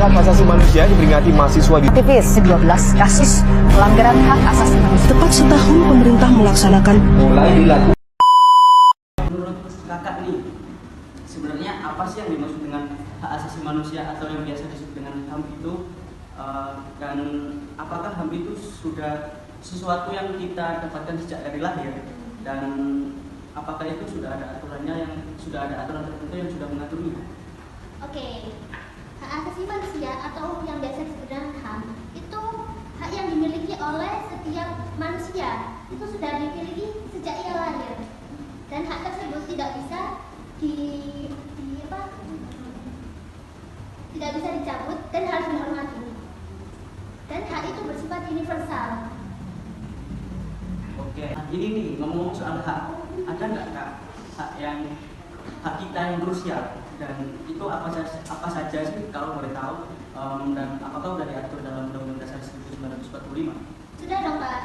Hak Asasi Manusia diperingati mahasiswa di Aktivis 12 kasus pelanggaran hak asasi manusia. Tepat setahun pemerintah melaksanakan mulai dilakukan. Menurut kakak nih, sebenarnya apa sih yang dimaksud dengan hak asasi manusia atau yang biasa disebut dengan HAM itu? Dan apakah HAM itu sudah sesuatu yang kita dapatkan sejak dari lahir? Dan apakah itu sudah ada aturannya, yang sudah ada aturan tertentu yang sudah mengaturnya? Oke, hak asasi manusia atau yang biasa disebut dengan HAM itu hak yang dimiliki oleh setiap manusia. Itu sudah dimiliki sejak ia lahir, dan hak tersebut tidak bisa tidak bisa dicabut dan harus dihormati. Dan hak itu bersifat universal. Oke, ini nih ngomong soal hak, ada nggak kak hak kita yang krusial, dan itu apa saja sih kalau boleh tahu, dan apakah sudah diatur dalam Undang-Undang Dasar 1945? Sudah dong Pak,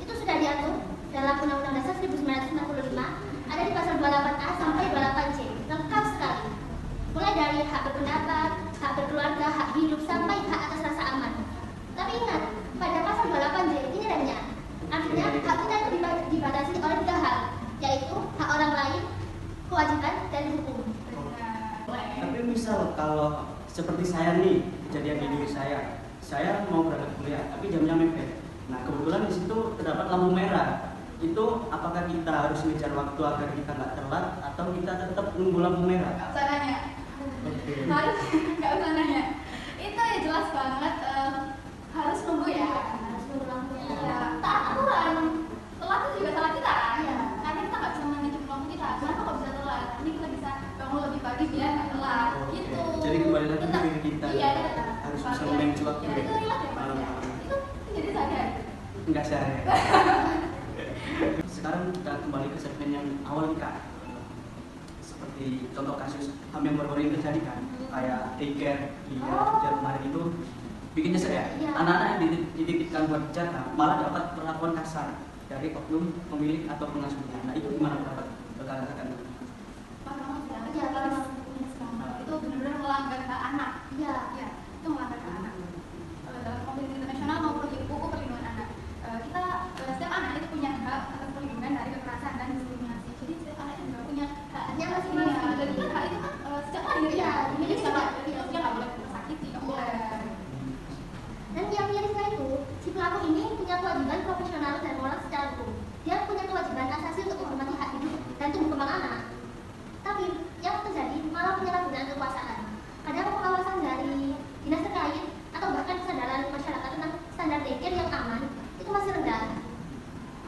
itu sudah diatur dalam Undang-Undang Dasar 1945, ada di pasal 28A sampai 28C, lengkap sekali. Mulai dari hak berpendapat, hak berkeluarga, hak hidup, sampai hak atas rasa aman. Tapi ingat, pada pasal 28C ini adanya, artinya hak kita dibatasi oleh 3 hal, yaitu hak orang lain, kewajiban, dan hukum. Tapi misal kalau seperti saya nih, kejadian di diri saya mau berangkat kuliah, tapi jamnya mepet. Nah kebetulan di situ terdapat lampu merah. Itu apakah kita harus mengejar waktu agar kita nggak telat, atau kita tetap nunggu lampu merah? Nggak usah nanya. Harus nggak usah nanya. Itu ya jelas banget, harus nunggu ya. Harus nunggu lampu Ya, merah. taat aturan. Telat itu juga salah kita. Iya. Karena kita nggak bisa mengikuti lampu kita. Kenapa kok bisa telat? Ini kita bisa bangun lebih pagi biar nggak telat. Oke. Gitu. Jadi kembali lagi ke Tetap- diri kita. Iya, Harus tetap bisa pagi. memanage waktu. Ya, itu relate ya Pak. Itu jadi sadar. Enggak saya. Sekarang kita kembali ke segmen yang awal nih kak. Seperti contoh kasus HAM yang baru-baru ini terjadi kan, kayak daycare di Jogja kemarin itu bikin nyesek ya. Iya. Anak-anak yang dititipkan buat jaga malah dapat perlakuan kasar dari oknum pemilik atau pengasuhnya. Nah itu gimana pendapat kakak-kakak? Pak kamu bilang Iya, Pak. itu benar-benar melanggar hak anak. Iya. Ya, itu melanggar hak anak. Dalam konteks internasional maupun di UU perlindungan anak, kita setiap anak itu punya hak atas perlindungan dari kekerasan dan diskriminasi. Jadi setiap anak itu juga punya haknya masing-masing. Dan itu hak itu kan sejak lahir Iya, ya. dimiliki Jadi sejak- dia nggak boleh tersakiti, nggak boleh. Dan yang mirisnya itu, si pelaku ini punya kewajiban profesional dan moral secara hukum. Dia punya kewajiban asasi untuk menghormati hak hidup dan tumbuh kembang anak. Tapi yang terjadi malah penyalahgunaan kekuasaan. Ada pengawasan dari dinas terkait atau bahkan kesadaran masyarakat tentang standar daycare yang aman itu masih rendah.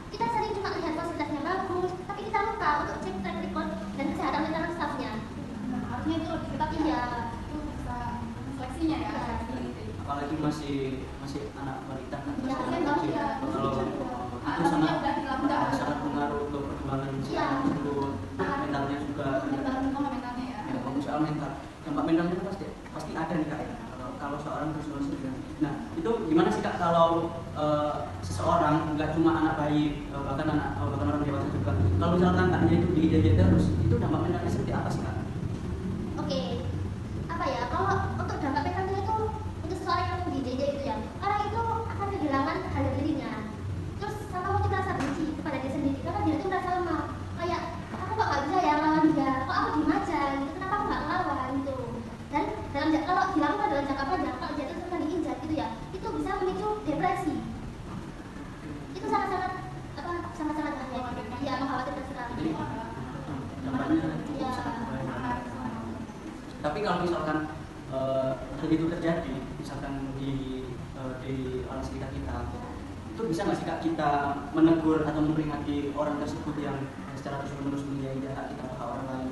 Kita sering cuma lihat fasilitasnya bagus, tapi kita lupa untuk cek track record dan kesehatan mental stafnya. Harusnya itu lebih ketat Iya. itu bisa seleksinya ya. Iya. Gitu. Apalagi masih anak balita kan. Iya, masih kan, kecil. iya. Kalau itu Anak-anaknya udah dilakukan. sangat pengaruh ke perkembangan si Iya. anak tersebut, mentalnya juga. Mentalnya ya. Ya, kalau soal mental, dampak mentalnya kan pasti ada nih kak ya. Kalau seorang terus nah itu gimana sih kak kalau seseorang, nggak cuma anak bayi, bahkan orang dewasa juga, kalau misalkan kakaknya itu dijajah terus, itu dampak mentalnya seperti apa sih kak? Oke, apa ya? Kalau untuk dampak mental itu untuk seseorang yang dijajah itu ya, orang itu akan kehilangan harga dirinya. Terus sama mungkin merasa benci kepada dia sendiri karena dia itu merasa lemah. Kayak aku kok nggak bisa ya lawan dia, kok aku diem aja gitu, kenapa aku nggak ngelawan gitu. Dan kalau dilakukan dalam jangka panjang, kalau dia itu akan diinjak gitu ya, itu bisa memicu depresi. Itu sangat-sangat sangat-sangat ya mengkhawatirkan sekali. Jadi dampaknya cukup Iya. sangat bahaya. Tapi kalau misalkan hal itu terjadi, misalkan di orang sekitar kita, itu bisa nggak sih kak kita menegur atau memperingati orang tersebut yang secara terus-menerus menjadi hak kita atau hak orang lain?